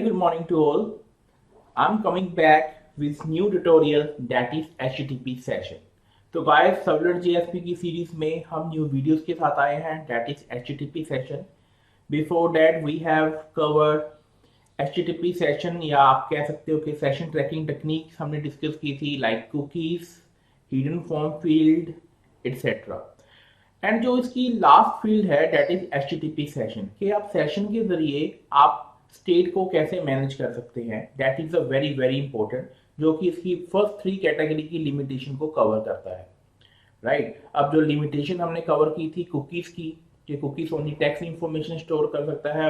good morning to all. I'm coming back with new tutorial that is HTTP session. तो guys servlet JSP की series में हम new videos के साथ आए हैं that is HTTP session. Before that we have covered HTTP session या आप कह सकते हो कि सेशन ट्रैकिंग टेक्निक्स हमने डिस्कस की थी like cookies, hidden form field etcetera. And जो इसकी लास्ट फील्ड है डेट इज HTTP सेशन कि आप सेशन के जरिए आप स्टेट को कैसे मैनेज कर सकते हैं. That is a very very important जो कि इसकी फर्स्ट 3 कैटेगरी की लिमिटेशन को कवर करता है. राइट अब जो लिमिटेशन हमने कवर की थी कुकीज की कि cookies only text information store कर सकता है.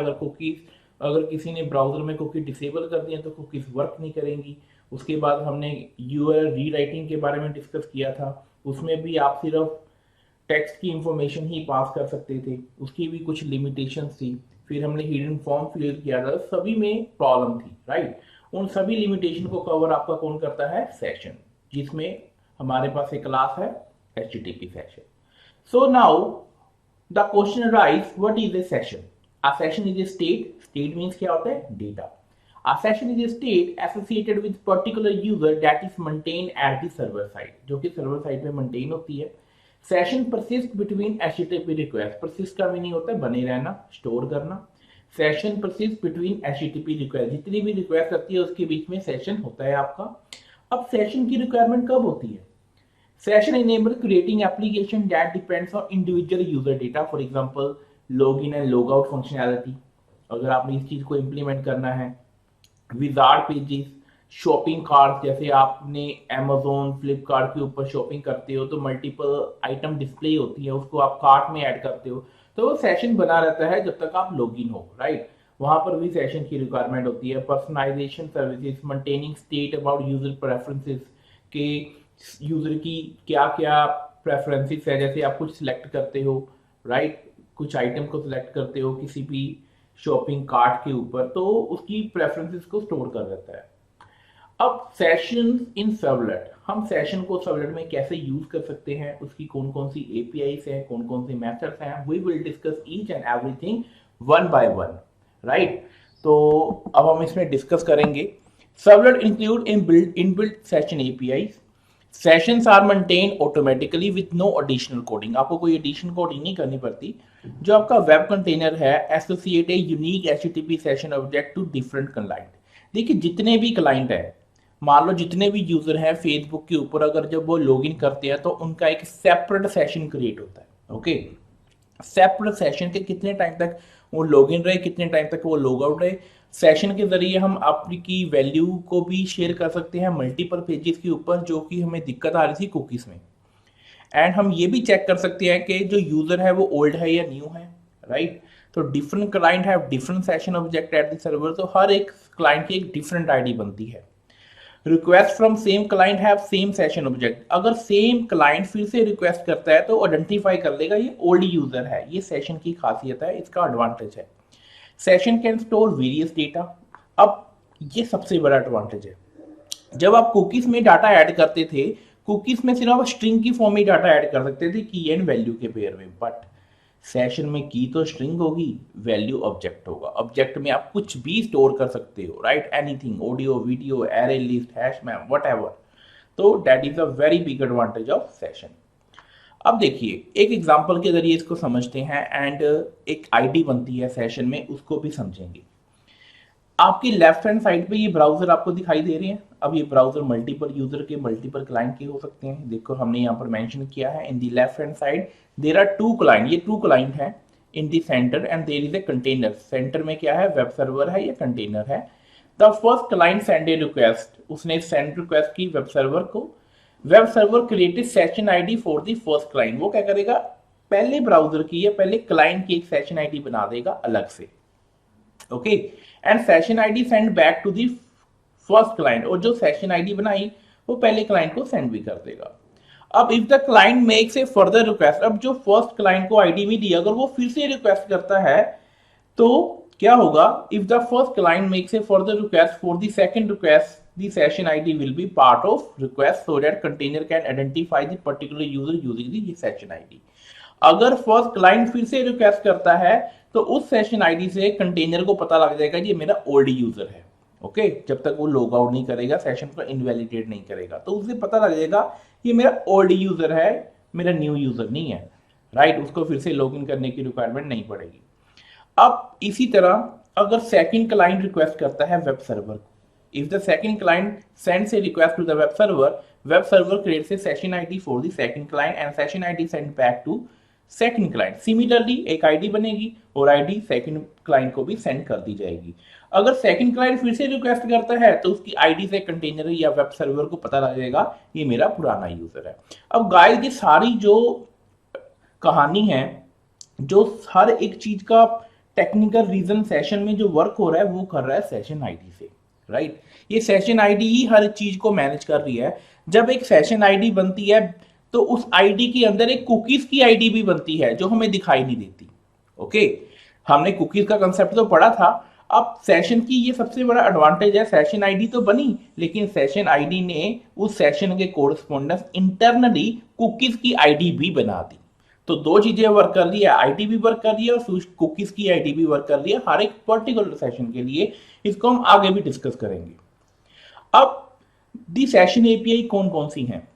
अगर किसी ने ब्राउजर में कुकी डिसेबल कर दिया तो कुकीज वर्क नहीं करेंगी. उसके बाद हमने यूआरएल रीराइटिंग के बारे में डिस्कस किया था. उसमें भी आप सिर्फ टेक्स्ट की इंफॉर्मेशन ही पास कर सकते थे, उसकी भी कुछ लिमिटेशंस थी. फिर हमने हिडन फॉर्म फील्ड किया था, सभी में प्रॉब्लम थी. राइट उन सभी लिमिटेशन को कवर आपका कौन करता है? सेशन, जिसमें हमारे पास एक क्लास है HTTP session. So now the question rise what is A session? A session is a state means क्या होता है? Data. A session is a state associated with particular user that is maintained at the server side, जो कि server side पे maintain होती है. Session persist between HTTP request. Persist का meaning होता है बने रहना, स्टोर करना. Session persist between HTTP request. जितनी भी रिक्वेस्ट आती है उसके बीच में सेशन होता है आपका. अब सेशन की रिक्वायरमेंट कब होती है? Session enable creating application that depends on individual user data. For example log in and log out functionality. अगर आपने इस चीज को इंप्लीमेंट करना है. विजार्ड पेजेस, शॉपिंग कार्ट, जैसे आपने अमेजोन फ्लिपकार्ट के ऊपर शॉपिंग करते हो तो मल्टीपल आइटम डिस्प्ले होती है, उसको आप कार्ट में ऐड करते हो तो वो सेशन बना रहता है जब तक आप लॉगिन हो. राइट वहां पर भी सेशन की रिक्वायरमेंट होती है. Personalisation services, maintaining state about user preferences के यूजर की क्या क्या प्रेफरेंसेस है. जैसे आप कुछ सिलेक्ट करते हो, राइट कुछ आइटम को सिलेक्ट करते हो किसी भी शॉपिंग कार्ट के ऊपर तो उसकी प्रेफरेंसेस को स्टोर कर देता है. अब सेशन इन सर्वलेट, हम सेशन को सर्वलेट में कैसे यूज कर सकते हैं, उसकी कौन कौन सी APIs हैं, कौन कौन से मेथड्स हैं, we will discuss each and everything one by one. Right तो अब हम इसमें डिस्कस करेंगे. Servlet include inbuilt session APIs. Sessions are maintain automatically with no additional coding. आपको कोई एडिशनल कोडिंग नहीं करनी पड़ती. जो आपका वेब कंटेनर है associate a unique HTTP session object to different client. देखिए जितने भी क्लाइंट है, मान लो जितने भी यूजर हैं फेसबुक के ऊपर, अगर जब वो लॉगिन करते हैं तो उनका एक सेपरेट सेशन क्रिएट होता है. ओके सेपरेट सेशन के कितने टाइम तक वो लॉगिन रहे, कितने टाइम तक वो लॉग आउट रहे. सेशन के जरिए हम आपकी वैल्यू को भी शेयर कर सकते हैं मल्टीपल पेजेस के ऊपर, जो कि हमें दिक्कत आ रही थी कुकीज में. एंड हम ये भी चेक कर सकते हैं कि जो यूजर है वो ओल्ड है या न्यू है. राइट तो different client have different session object at the server. तो हर एक क्लाइंट की एक डिफरेंट आईडी बनती है. Request from same client have same session object. अगर सेम क्लाइंट फिर से रिक्वेस्ट करता है तो आइडेंटिफाई कर लेगा ये ओल्ड यूजर है. ये सेशन की खासियत है, इसका एडवांटेज है. Session can store various data. अब ये सबसे बड़ा एडवांटेज है. जब आप कुकीज में डाटा ऐड करते थे, कुकीज में सिर्फ आप स्ट्रिंग की फॉर्म में डाटा ऐड कर सकते थे की एंड वैल्यू के पेयर में. बट सेशन में की तो स्ट्रिंग होगी, वैल्यू ऑब्जेक्ट होगा. ऑब्जेक्ट में आप कुछ भी स्टोर कर सकते हो. Write anything, audio, video, array list, hash map, whatever. तो that is a very big advantage of session. अब देखिए एक एग्जांपल के जरिए इसको समझते हैं एंड एक आईडी बनती है सेशन में, उसको भी समझेंगे. आपकी लेफ्ट हैंड साइड पे ये ब्राउजर आपको दिखाई दे रहे हैं. अब ये ब्राउजर मल्टीपल यूजर के, मल्टीपल क्लाइंट के हो सकते हैं. देखो हमने यहाँ पर मेंशन किया है in the left hand side there are 2 client. ये 2 क्लाइंट है in the centre and there is a container. Centre में क्या है? वेब सर्वर है या कंटेनर है. The first client send a request. उसने सेंड रिक्वेस्ट की वेब सर्वर को. Web server created session ID for the first client. वो क्या करेगा? पहले ब्राउजर की या पहले क्लाइंट की एक सेशन आईडी बना देगा अलग से. Okay and session ID send back to the first client. और जो सेशन आईडी बनाई वो पहले क्लाइंट को सेंड भी कर देगा. अब if the client makes a further request, अब जो फर्स्ट क्लाइंट को आईडी भी दी अगर वो फिर से रिक्वेस्ट करता है तो क्या होगा? If the first client makes a further request for the second request, the session ID will be part of request so that container can identify the particular user using the session ID. अगर first client फिर से request करता है तो उस session ID से container को पता लग जाएगा ये मेरा ओल्ड यूजर है. ओके, जब तक वो लॉग आउट नहीं करेगा, सेशन को इनवैलिडेट नहीं करेगा, तो उसे पता लगेगा ये मेरा ओल्ड यूजर है, मेरा न्यू यूजर नहीं है, राइट। उसको फिर से लॉग इन करने की रिक्वायरमेंट नहीं पड़ेगी। अब इसी तरह अगर सेकंड क्लाइंट रिक्वेस्ट करता है वेब सर्वर को, if the second client sends a request to the web server creates a session ID for the second client and session ID send back to second client. Similarly एक ID बनेगी और ID second client को भी send कर दी जाएगी। अगर second client फिर से रिक्वेस्ट करता है तो उसकी आईडी से कंटेनर या वेब सर्वर को पता लगेगा ये मेरा पुराना यूजर है। अब गाइस ये सारी जो कहानी है, जो हर एक चीज का टेक्निकल रीजन सेशन में जो वर्क हो रहा है वो कर रहा है सेशन आईडी से, राइट। ये सेशन आईडी ही हर चीज को मैनेज कर रही है। जब एक सेशन आईडी बनती है तो उस आईडी के अंदर एक कुकीज की आईडी भी बनती है जो हमें दिखाई नहीं देती। ओके, हमने कुकीज का कंसेप्ट तो पढ़ा था। अब सेशन की ये सबसे बड़ा एडवांटेज है, सेशन आईडी तो बनी लेकिन सेशन आईडी ने उस सेशन के कोरस्पोंडेंस इंटरनली कुकीज की आईडी भी बना दी। तो दो चीजें वर्क कर रही है, आईडी भी वर्क कर रही है और कुकीज की आईडी भी वर्क कर रही है हर एक पर्टिकुलर सेशन के लिए। इसको हम आगे भी डिस्कस करेंगे। अब दी सेशन एपीआई कौन कौन सी हैं?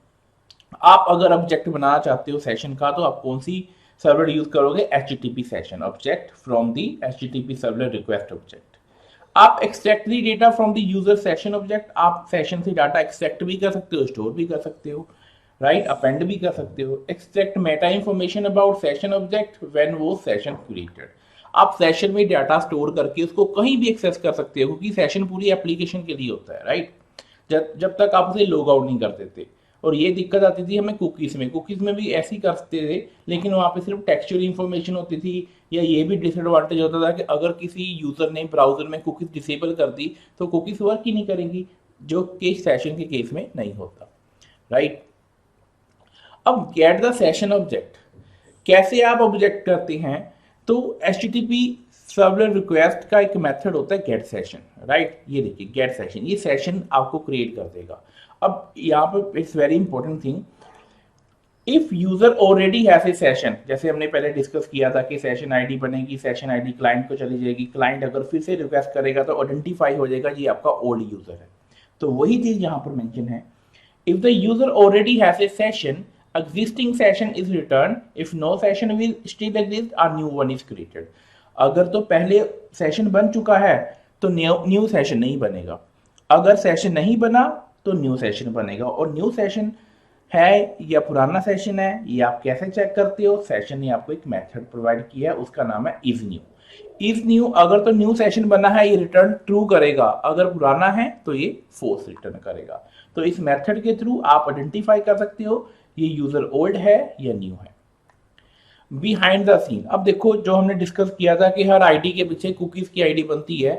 आप अगर ऑब्जेक्ट बनाना चाहते हो सेशन का तो आप कौन सी सर्वलेट यूज करोगे? HTTP session object from the HTTP servlet request object. आप extract the data from the user session object, आप सेशन से डाटा एक्सट्रैक्ट भी कर सकते हो, स्टोर भी कर सकते हो, राइट, अपेंड भी कर सकते हो। Extract Meta information about session object when वो सेशन क्रिएटेड, आप सेशन में डाटा स्टोर करके उसको कहीं भी एक्सेस कर सकते हो क्योंकि सेशन पूरी एप्लीकेशन के लिए होता है, राइट। जब तक आप उसे लॉग आउट नहीं कर देते। और ये दिक्कत आती थी हमें कुकीज में भी ऐसे ही करते थे लेकिन वहाँ पे सिर्फ टेक्सचुअल इंफॉर्मेशन होती थी। या ये भी डिसएडवांटेज होता था कि अगर किसी यूजर ने ब्राउजर में कुकीज डिसेबल कर दी तो कुकीज वर्क ही नहीं करेंगी, जो कि सेशन के केस में नहीं होता, राइट। अब गेट द सेशन ऑब्जेक्ट, कैसे आप ऑब्जेक्ट करते हैं? तो HTTP सर्वलेट रिक्वेस्ट का एक मेथड होता है गेट सेशन, राइट। ये देखिए गेट सेशन, ये सेशन आपको क्रिएट कर देगा। अब यहाँ पर it's very important thing, if user already has A session, जैसे हमने पहले डिस्कस किया था कि सेशन आईडी बनेगी, सेशन आईडी क्लाइंट को चली जाएगी, क्लाइंट अगर फिर से रिक्वेस्ट करेगा तो आइडेंटिफाई हो जाएगा ये आपका ओल्ड यूजर है। तो वही चीज यहाँ पर मेंशन है, if the user already has A session existing session is returned, if no session will still exist a new one is created। अगर तो पहले सेशन बन चुका है तो न्यू सेशन नहीं बनेगा, अगर सेशन नहीं बना तो न्यू सेशन बनेगा। और न्यू सेशन है या पुराना सेशन है ये आप कैसे चेक करते हो? सेशन ने आपको एक मेथड प्रोवाइड किया है, उसका नाम है इज न्यू। इज न्यू, अगर तो न्यू सेशन बना है ये रिटर्न ट्रू करेगा, अगर पुराना है तो ये फोर्स रिटर्न करेगा। तो इस मेथड के थ्रू आप आइडेंटिफाई कर सकते हो ये यूजर ओल्ड है या न्यू है। बिहाइंड द सीन, अब देखो जो हमने डिस्कस किया था कि हर आईडी के पीछे कुकीज की आईडी बनती है,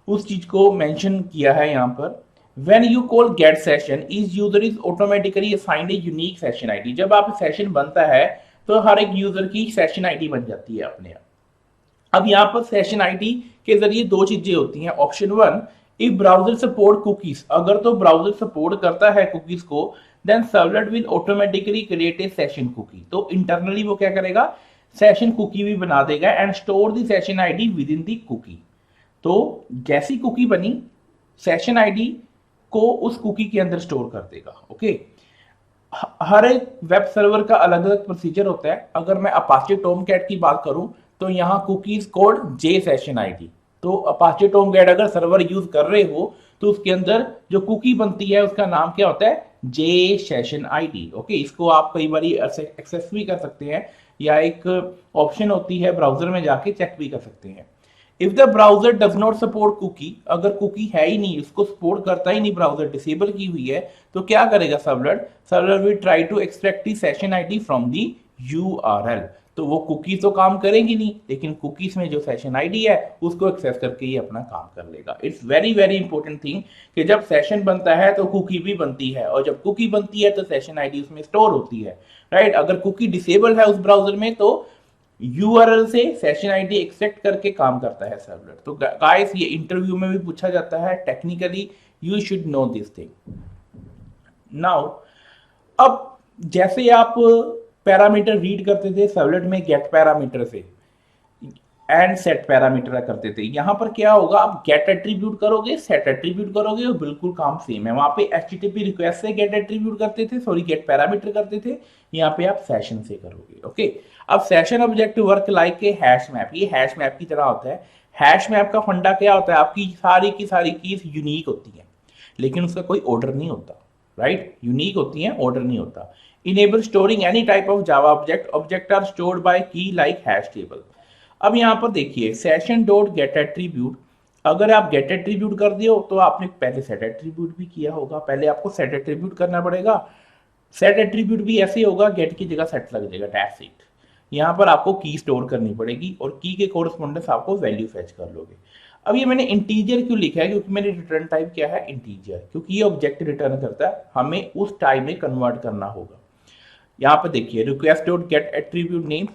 उस चीज को मेंशन किया है यहाँ पर। When you call gate session is user is automatically assigned a unique session ID. जब आप सेशन बनता है तो हर एक यूजर की सेशन आईडी बन जाती है अपने आप। अब यहाँ पर सेशन आईडी के जरिए दो चीजें होती हैं। Option 1, if browser support cookies, अगर तो ब्राउजर सपोर्ट करता है कुकीज को then servlet will automatically create a session cookie। तो internally वो क्या करेगा? session cookie भी बना देगा and store the session ID within the cookie। तो जैसी कुकी बनी session ID को उस कुकी के अंदर स्टोर कर देगा। ओके, हर एक वेब सर्वर का अलग अलग प्रोसीजर होता है। अगर मैं अपाचे टॉमकैट की बात करूं तो यहाँ cookies code J session ID। तो अपाचे टॉमकैट अगर सर्वर यूज कर रहे हो तो उसके अंदर जो कुकी बनती है उसका नाम क्या होता है? J session ID। ओके, इसको आप कई बार एक्सेस भी कर सकते हैं या एक ऑप्शन होती है ब्राउजर में जाके चेक भी कर सकते हैं। If the browser does not support cookie, अगर कुकी है ही नहीं, उसको सपोर्ट करता ही नहीं, ब्राउजर डिसेबल की हुई है, तो क्या करेगा servlet will try to extract the session ID from the URL। तो वो कुकी तो काम करेंगी नहीं लेकिन कुकीज में जो सेशन आईडी है उसको एक्सेस करके ये अपना काम कर लेगा। It's very very important thing कि जब सेशन बनता है तो कुकी भी बनती है और जब कुकी बनती है तो सेशन आईडी उसमें स्टोर होती है, राइट। अगर कुकी डिसेबल है उस ब्राउजर में तो URL से सेशन आईडी एक्सट्रैक्ट करके काम करता है सर्वलेट। तो गाइस ये इंटरव्यू में भी पूछा जाता है, technically you should know this thing. Now अब जैसे आप पैरामीटर रीड करते थे सर्वलेट में गेट पैरामीटर से, एंड सेट पैरामीटर करते थे। यहाँ पर क्या होगा, आप गेट एट्रीब्यूट करोगे, सेट एट्रीब्यूट करोगे, और बिल्कुल काम सेम है। वहां पे एचटीटीपी रिक्वेस्ट से गेट एट्रीब्यूट करते थे, सॉरी गेट पैरामीटर करते थे, यहाँ पे आप सेशन से करोगे। ओके, अब session object work like a hash map, ये हैश मैप की तरह होता है। हैश मैप का फंडा क्या होता है, आपकी सारी की सारी कीज यूनिक होती है, लेकिन उसका कोई ऑर्डर नहीं होता, राइट, यूनिक होती है, ऑर्डर नहीं होता। Enable storing any type of Java object, object are stored by key like hash table. अब यहाँ पर देखिए सेशन डॉट गेट एट्रीब्यूट, अगर आप गेट एट्रीब्यूट कर दियो तो आपने पहले सेट एट्रीब्यूट भी किया होगा, पहले आपको सेट एट्रीब्यूट करना पड़ेगा। सेट एट्रीब्यूट भी ऐसे होगा, गेट की जगह सेट लग जाएगा, दैट्स इट। यहाँ पर आपको की स्टोर करनी पड़ेगी और की के कोरस्पोंडेंस आपको वैल्यू फेच कर लोगे। अब ये मैंने इंटीजर क्यों लिखा है, क्योंकि मेरी रिटर्न टाइप क्या है, इंटीजर, क्योंकि ये ऑब्जेक्ट रिटर्न करता है, हमें उस टाइप में कन्वर्ट करना होगा। यहाँ पर देखिए request dot get attribute name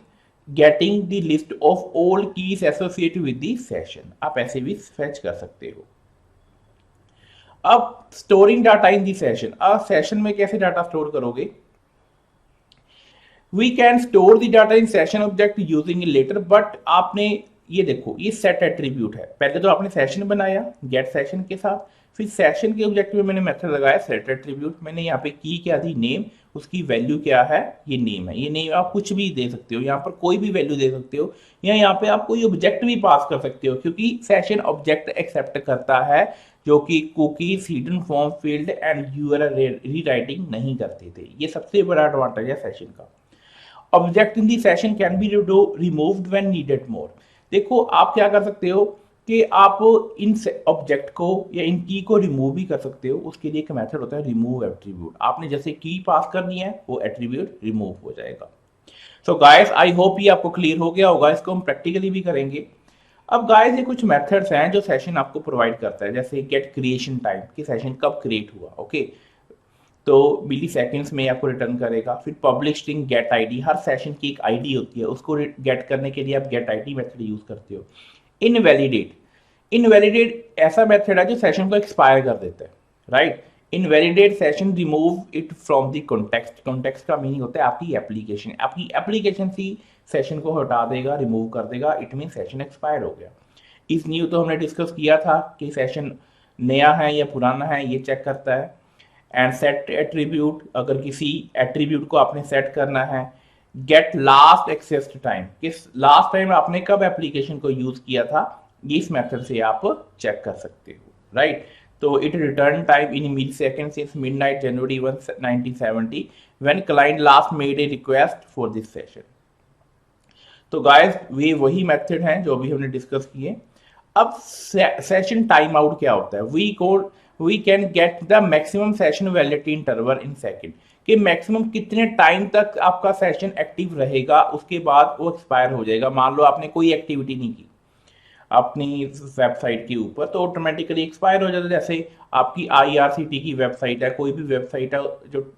getting the list of all keys associated with the session, आप ऐसे भी फेच कर सकते हो। अब storing data in the session, अब सेशन में कैसे डाटा स्टोर करोगे, we can store the data in session object using later, but आपने ये देखो ये सेट एट्रीब्यूट है, पहले तो आपने सेशन बनाया गेट सेशन के साथ, फिर सेशन के ऑब्जेक्ट में मैंने मेथड लगाया सेट एट्रीब्यूट, मैंने यहाँ पे की क्या दी, नेम, उसकी वैल्यू क्या है, ये नेम है, ये नेम आप कुछ भी दे सकते हो, यहाँ पर कोई भी वैल्यू दे सकते हो, या यहाँ पे आप कोई ऑब्जेक्ट भी पास कर सकते हो, क्योंकि सेशन ऑब्जेक्ट एक्सेप्ट करता है जो कि cookies, hidden form field and URL rewriting नहीं करते थे। ये सबसे बड़ा एडवांटेज है सेशन का। Object in the session can be removed when needed more, देखो आप क्या कर सकते हो कि आप इन ऑब्जेक्ट को या इन की को रिमूव भी कर सकते हो, उसके लिए एक मेथड होता है रिमूव एट्रीब्यूट, आपने जैसे की पास करनी है वो एट्रीब्यूट रिमूव हो जाएगा। सो गाइस आई होप ये आपको क्लियर हो गया होगा, इसको हम प्रैक्टिकली भी करेंगे। अब गाइस ये कुछ मेथड्स हैं जो सेशन आपको प्रोवाइड करता है, जैसे गेट क्रिएशन टाइम कि सेशन कब क्रिएट हुआ, ओके, तो मिली सेकेंड्स में आपको रिटर्न करेगा। फिर पब्लिक स्ट्रिंग गेट आईडी, हर सेशन की एक आईडी होती है, उसको गेट करने के लिए आप गेट आईडी मेथड यूज करते हो। इनवैलिडेट, इनवैलिडेट ऐसा मेथड है जो सेशन को एक्सपायर कर देता है, right. Invalidate session remove it from the context, context का मीनिंग होता है आपकी एप्लीकेशन, आपकी एप्लीकेशन से सेशन को हटा देगा, रिमूव कर देगा, इट मीन सेशन एक्सपायर हो गया। इस न्यू तो हमने डिस्कस किया था कि सेशन नया है या पुराना है, ये चेक करता है। एंड सेट एट्रीब्यूट, अगर किसी एट्रीब्यूट को आपने सेट करना है। गेट लास्ट एक्सेस टाइम, किस लास्ट टाइम आपने कब एप्लीकेशन को यूज किया था, इस मेथड से आप चेक कर सकते हो, राइट। तो it return time in millisecond since midnight January 1 1970 when client last made a request for this session. तो गाइस वे वही मेथड हैं जो अभी हमने डिस्कस किए। अब सेशन टाइम आउट क्या होता है, we can get the maximum session validity interval in second, कि मैक्सिमम कितने टाइम तक आपका सेशन एक्टिव रहेगा, उसके बाद वो एक्सपायर हो जाएगा। मान लो आपने कोई एक्टिविटी नहीं की अपनी वेबसाइट के ऊपर, तो ऑटोमेटिकली एक्सपायर हो जाता है। जैसे आपकी आईआरसीटी की वेबसाइट है, कोई भी वेबसाइट है जो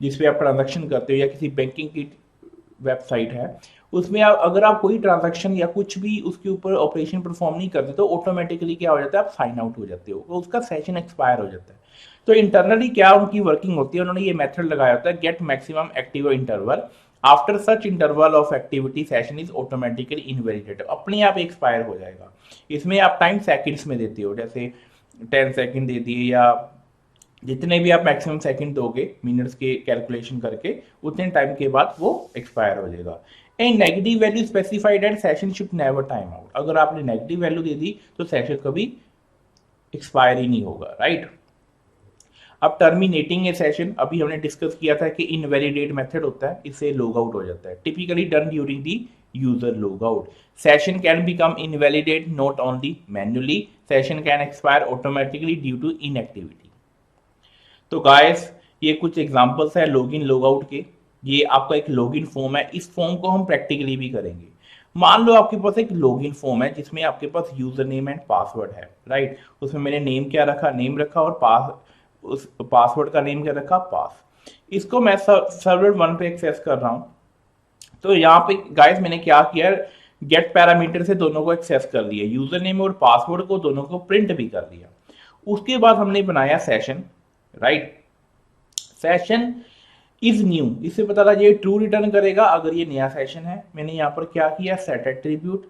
जिसपे आप ट्रांजैक्शन करते हो, या किसी बैंकिंग की वेबसाइट है, उसमें आप अगर आप कोई ट्रांजैक्शन या कुछ भी उसके ऊपर ऑपरेशन परफॉर्म नहीं करते तो ऑटोमेटिकली क्या हो जाता है, आप साइन आउट हो जाते हो, तो उसका सेशन एक्सपायर हो जाता है। तो इंटरनली क्या उनकी वर्किंग होती है, उन्होंने ये मेथड लगाया होता है get maximum active interval, after such interval of activity session is automatically invalidated, अपने आप एक्सपायर हो जाएगा। इसमें आप टाइम सेकंड्स में देते हो, जैसे 10 सेकंड दे दिए, या जितने भी आप मैक्सिमम सेकंड दोगे मिनट्स के कैलकुलेशन करके, उतने टाइम के बाद वो एक्सपायर हो जाएगा। And negative value specified at session should never time out, अगर आपने नेगेटिव वैल्यू दे दी तो सेशन कभी एक्सपायर ही नहीं होगा, राइट। अब टर्मिनेटिंग ए सेशन, अभी हमने डिस्कस किया था कि इनवैलिडेट मेथड होता है, इससे लॉग आउट हो जाता है, typically done during the user log out. Session can become invalidate not only manually, session can expire automatically due to inactivity. तो गाइस ये कुछ एग्जांपल्स है लॉगिन लॉग आउट के, ये आपका एक लॉगिन फॉर्म है, इस फॉर्म को हम प्रैक्टिकली भी करेंगे। मान लो आपके पास एक लॉगिन फॉर्म है जिसमें आपके पास यूजर नेम एंड पासवर्ड है, राइट। उसमें मैंने नेम क्या रखा, नेम रखा, और उस पासवर्ड का नेम क्या रखा, पास। इसको मैं सर्वर 1 पे एक्सेस कर रहा हूं, तो यहाँ पे गाइस मैंने क्या किया, गेट पैरामीटर से दोनों को एक्सेस कर लिया, यूजर नेम और पासवर्ड को दोनों को प्रिंट भी कर लिया। उसके बाद हमने बनाया session, right. Session is new, इससे पता लगा ये ट्रू रिटर्न करेगा अगर ये नया सेशन है। मैंने यहाँ पर क्या किया, सेट एट्रीब्यूट,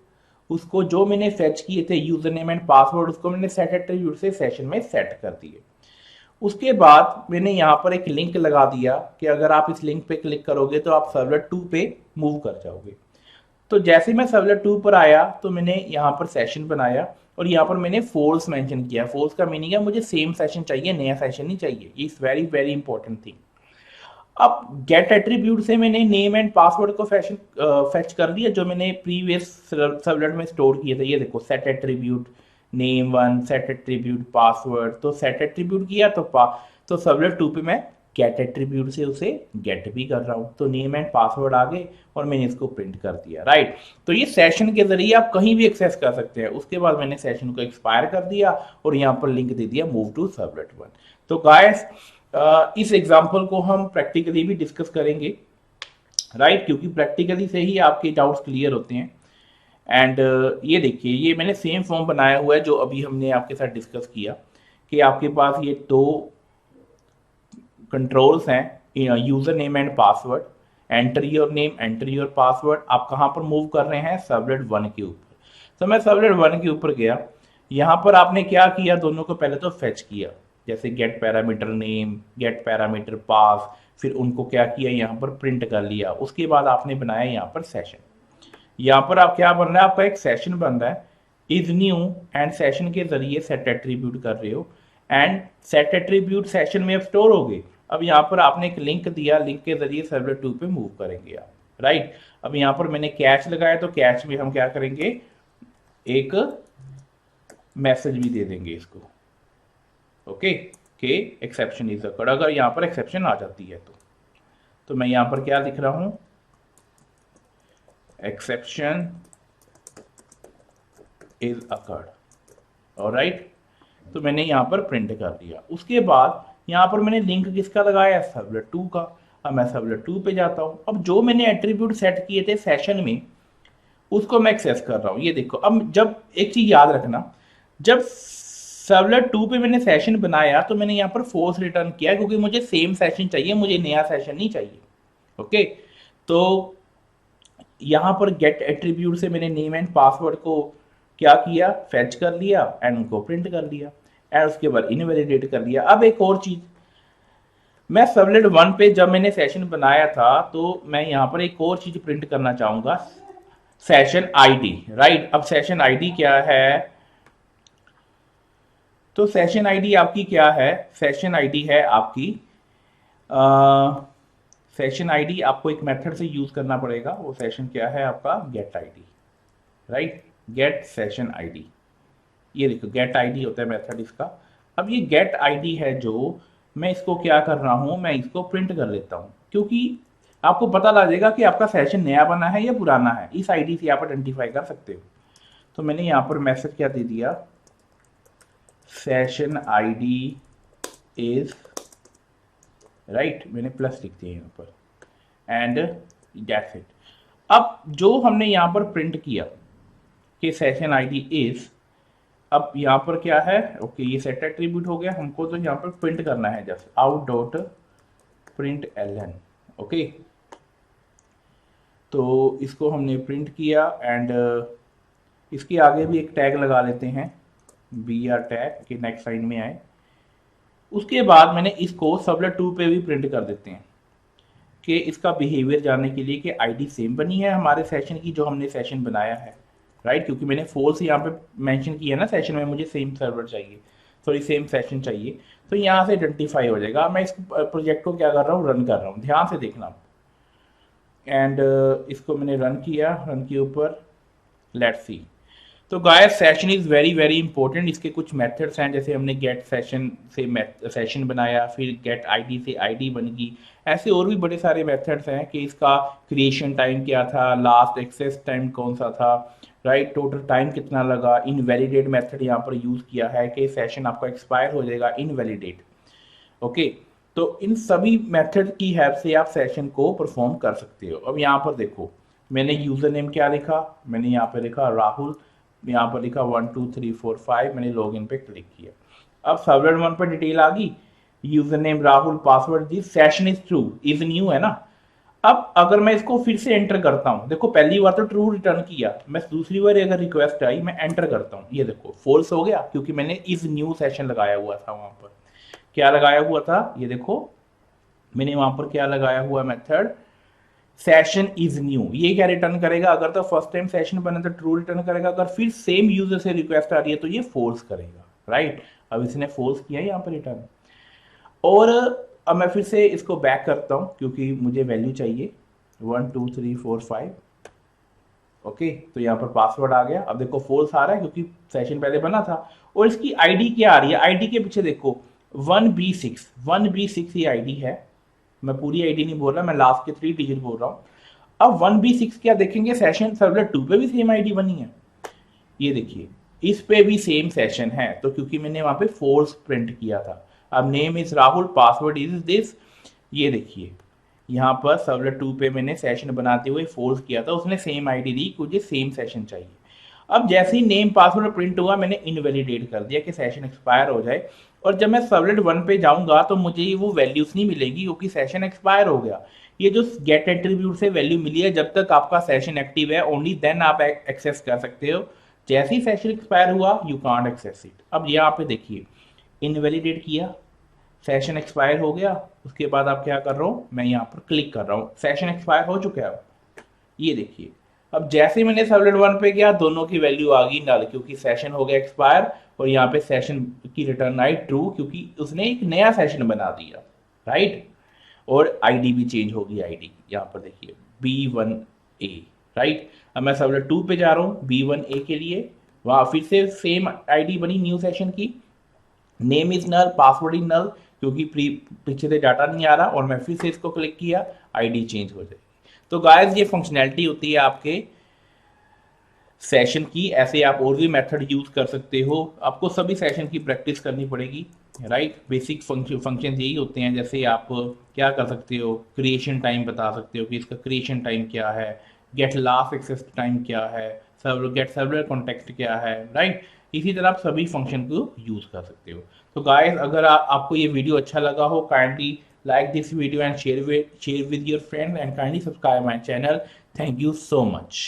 उसको जो मैंने फेच किए थे यूजर नेम एंड पासवर्ड, उसको मैंने सेट एट्रीब्यूट से सेशन में सेट कर दिए। उसके बाद मैंने यहाँ पर एक लिंक लगा दिया कि अगर आप इस लिंक पे क्लिक करोगे तो आप सर्वलेट 2 पे मूव कर जाओगे। तो जैसे मैं सर्वलेट 2 पर आया तो मैंने यहाँ पर सेशन बनाया और यहाँ पर मैंने फोल्स मेंशन किया। फोल्स का मीनिंग है मुझे सेम सेशन चाहिए, नया सेशन नहीं चाहिए। ये is very very important thing. अब गेट एट्रीब्यूट से मैंने नेम एंड पासवर्ड को फेच कर दिया जो मैंने प्रीवियस सर्वलेट में स्टोर किए थे। ये देखो set attribute name 1, set attribute password. तो सेट एट्रीब्यूट किया तो सर्वलेट 2 पे मैं गेट एट्रीब्यूट से उसे गेट भी कर रहा हूँ। तो नेम एंड पासवर्ड आ गए और मैंने इसको प्रिंट कर दिया, राइट। तो ये सेशन के जरिए आप कहीं भी एक्सेस कर सकते हैं। उसके बाद मैंने सेशन को एक्सपायर कर दिया और यहाँ पर लिंक दे दिया मूव टू सर्वलेट 1। तो गाइस इस एग्जाम्पल को हम प्रैक्टिकली भी डिस्कस करेंगे, राइट, क्योंकि प्रैक्टिकली से ही आपके डाउट्स क्लियर होते हैं। एंड ये देखिए, ये मैंने सेम फॉर्म बनाया हुआ है जो अभी हमने आपके साथ डिस्कस किया कि आपके पास ये 2 कंट्रोल्स हैं, user name and password. Enter your name, enter your password. आप कहाँ पर मूव कर रहे हैं? सर्वलेट 1 के ऊपर। तो मैं सर्वलेट 1 के ऊपर गया। यहाँ पर आपने क्या किया, दोनों को पहले तो फेच किया, जैसे get parameter name, get parameter pass, फिर उनको क्या किया, यहाँ पर प्रिंट कर लिया। उसके बाद आपने बनाया यहाँ पर सेशन। यहाँ पर आप क्या बन रहा है, आपका एक सेशन बन रहा है, इज न्यू एंड सेशन के जरिए सेट एट्रीब्यूट कर रहे हो एंड सेट एट्रीब्यूट सेशन में अब स्टोर हो गए। अब यहाँ पर आपने एक लिंक दिया, लिंक के जरिए सर्वलेट 2 पे मूव करेंगे आप, राइट। अब यहाँ पर मैंने कैच लगाया तो कैच में हम क्या करेंगे, एक मैसेज भी दे देंगे इसको, ओके, के एक्सेप्शन इज अकर्ड। अगर यहाँ पर एक्सेप्शन आ जाती है तो मैं यहाँ पर क्या लिख रहा हूं, एक्सेप्शन इज अकर्ड, ऑलराइट। तो मैंने यहाँ पर प्रिंट कर दिया। उसके बाद यहाँ पर मैंने लिंक किसका लगाया, सर्वलेट 2 का। अब मैं सर्वलेट 2 पे जाता हूँ। अब जो मैंने एट्रीब्यूट सेट किए थे सेशन में उसको मैं एक्सेस कर रहा हूँ। ये देखो, अब जब एक चीज याद रखना, जब सर्वलेट 2 पे मैंने सेशन बनाया तो मैंने यहाँ पर फोर्स रिटर्न किया क्योंकि मुझे सेम सेशन चाहिए, मुझे नया सेशन नहीं चाहिए, ओके। तो यहाँ पर गेट एट्रीब्यूट से मैंने नेम एंड पासवर्ड को क्या किया, फेच कर लिया एंड उनको प्रिंट कर लिया एंड उसके बाद इनवैलिडेट कर दिया। अब एक और चीज, मैं सर्वलेट 1 पे जब मैंने सेशन बनाया था तो मैं यहाँ पर एक और चीज प्रिंट करना चाहूंगा, सेशन आईडी, राइट। अब सेशन आईडी क्या है, तो सेशन आईडी आपकी क्या है, सेशन आईडी है आपकी सेशन आईडी आपको एक मेथड से यूज करना पड़ेगा। वो सेशन क्या है आपका, get ID, right, get session ID. ये देखो गेट आईडी होता है मेथड इसका। अब ये गेट आईडी है जो मैं इसको क्या कर रहा हूं, मैं इसको प्रिंट कर लेता हूं क्योंकि आपको पता लग जाएगा कि आपका सेशन नया बना है या पुराना है। इस आईडी से आप आइडेंटिफाई कर सकते हो। तो मैंने यहाँ पर मैसेज क्या दे दिया, सेशन आईडी इज, राइट, मैंने प्लस लिख दिया यहाँ पर एंड दैट्स इट। अब जो हमने यहाँ पर प्रिंट किया कि सेशन आईडी इज, अब यहाँ पर क्या है, ओके, ये सेट एट्रीब्यूट हो गया। हमको तो यहाँ पर प्रिंट करना है just out dot println, okay. तो इसको हमने प्रिंट किया एंड इसके आगे भी एक टैग लगा लेते हैं, BR टैग के नेक्स्ट लाइन में आए। उसके बाद मैंने इसको सर्वलेट 2 पे भी प्रिंट कर देते हैं कि इसका बिहेवियर जानने के लिए कि आईडी सेम बनी है हमारे सेशन की जो हमने सेशन बनाया है, राइट, क्योंकि मैंने फोल्स यहाँ पे मेंशन किया ना सेशन में, मुझे सेम सर्वर चाहिए, सॉरी सेम सेशन चाहिए। तो यहाँ से आइडेंटिफाई हो जाएगा। मैं इस प्रोजेक्ट को क्या कर रहा हूँ, रन कर रहा हूँ, ध्यान से देखना। एंड इसको मैंने रन किया, रन के ऊपर लेट्स सी। तो guys session is very very important. इसके कुछ मेथड्स हैं, जैसे हमने गेट सेशन से सेशन बनाया, फिर गेट आईडी से आईडी बन गई। ऐसे और भी बड़े सारे मेथड्स हैं कि इसका क्रिएशन टाइम क्या था, लास्ट एक्सेस टाइम कौन सा था, राइट, टोटल टाइम कितना लगा। इनवैलिडेट मेथड यहाँ पर यूज़ किया है कि सेशन आपका एक्सपायर हो जाएगा, इनवैलिडेट, ओके। तो इन सभी मेथड की हेल्प से आप सेशन को परफॉर्म कर सकते हो। अब यहाँ पर देखो, मैंने यूज़र नेम क्या लिखा, मैंने यहाँ पर लिखा राहुल, यहाँ पर लिखा 1 2 3 4 5, मैंने लॉगिन पे क्लिक किया। अब सर्वलेट 1 पर डिटेल आ गई, user name Rahul, password this, session is true, is new है ना। अब अगर मैं इसको फिर से एंटर करता हूँ, देखो पहली बार तो ट्रू रिटर्न किया, मैं दूसरी बार अगर रिक्वेस्ट आई मैं एंटर करता हूँ, ये देखो फॉल्स हो गया क्योंकि मैंने इस न्यू सेशन लगाया हुआ था। वहां पर क्या लगाया हुआ था, ये देखो मैंने वहां पर क्या लगाया हुआ मेथड, सेशन इज न्यू। ये क्या रिटर्न करेगा, अगर तो फर्स्ट टाइम सेशन बने तो ट्रू रिटर्न करेगा, अगर फिर सेम यूजर से रिक्वेस्ट आ रही है तो ये फॉल्स करेगा, राइट। अब इसने फॉल्स किया यहाँ पर रिटर्न। और अब मैं फिर से इसको बैक करता हूँ क्योंकि मुझे वैल्यू चाहिए 1 2 3 4 5। ओके, तो यहाँ पर पासवर्ड आ गया। अब देखो फॉल्स आ रहा है क्योंकि सेशन पहले बना था। और इसकी आईडी क्या आ रही है, आईडी के पीछे देखो 1B6 ये आईडी है। मैं पूरी आईडी नहीं बोल रहा, मैं लास्ट के 3 डिजिट बोल रहा हूँ। अब 1B6 क्या देखेंगे, सेशन सर्वलेट 2 पे भी सेम आईडी बनी है, ये देखिए इस पे भी सेम सेशन है, तो क्योंकि मैंने वहां पे फॉल्स प्रिंट किया था। अब name is Rahul, password is this, ये देखिए यहाँ पर सर्वलेट 2 पे मैंने सेशन बनाते हुए फॉल्स किया था, उसने सेम आईडी दी, मुझे सेम सेशन चाहिए। अब जैसे ही नेम पासवर्ड प्रिंट हुआ मैंने इनवैलिडेट कर दिया कि सेशन एक्सपायर हो जाए। और जब मैं सर्वलेट 1 पे जाऊंगा तो मुझे वो वैल्यूज नहीं मिलेगी क्योंकि सेशन एक्सपायर हो गया। ये जो गेट एट्रीब्यूट से वैल्यू मिली है, जब तक आपका सेशन एक्टिव है ओनली देन आप एक्सेस कर सकते हो। जैसे ही सेशन एक्सपायर हुआ यू कांट एक्सेस इट। अब यहाँ पे देखिए इनवैलिडेट किया, सेशन एक्सपायर हो गया, उसके बाद आप क्या कर रहा हूँ, मैं यहाँ पर क्लिक कर रहा हूँ, सेशन एक्सपायर हो चुका है। ये देखिए अब जैसे ही मैंने सर्वलेट 1 पे किया दोनों की वैल्यू आ गई नल क्योंकि सेशन हो गया एक्सपायर, और यहाँ पे सेशन की रिटर्न आई ट्रू क्योंकि उसने एक नया सेशन बना दिया, राइट। और आईडी भी चेंज होगी, आईडी यहाँ पर देखिए B1A, राइट। अब मैं सर्वलेट 2 पे जा रहा हूँ B1A के लिए, वहाँ फिर से सेम आईडी बनी न्यू सेशन की, name is null, password is null क्योंकि पीछे से डाटा नहीं आ रहा, और मैं फिर से इसको क्लिक किया, आईडी चेंज हो जाएगी। तो गाइस ये फंक्शनैलिटी होती है आपके सेशन की, ऐसे आप और भी मेथड यूज कर सकते हो। आपको सभी सेशन की प्रैक्टिस करनी पड़ेगी, राइट। बेसिक फंक्शन यही होते हैं, जैसे आप क्या कर सकते हो, क्रिएशन टाइम बता सकते हो कि इसका क्रिएशन टाइम क्या है, गेट लास्ट एक्सेस टाइम क्या है, गेट सर्वर कॉन्टेक्स्ट क्या है, राइट। इसी तरह आप सभी फंक्शन को यूज कर सकते हो। तो गाइस अगर आपको ये वीडियो अच्छा लगा हो, kindly like this video and share with your friends and kindly subscribe my channel. Thank you so much.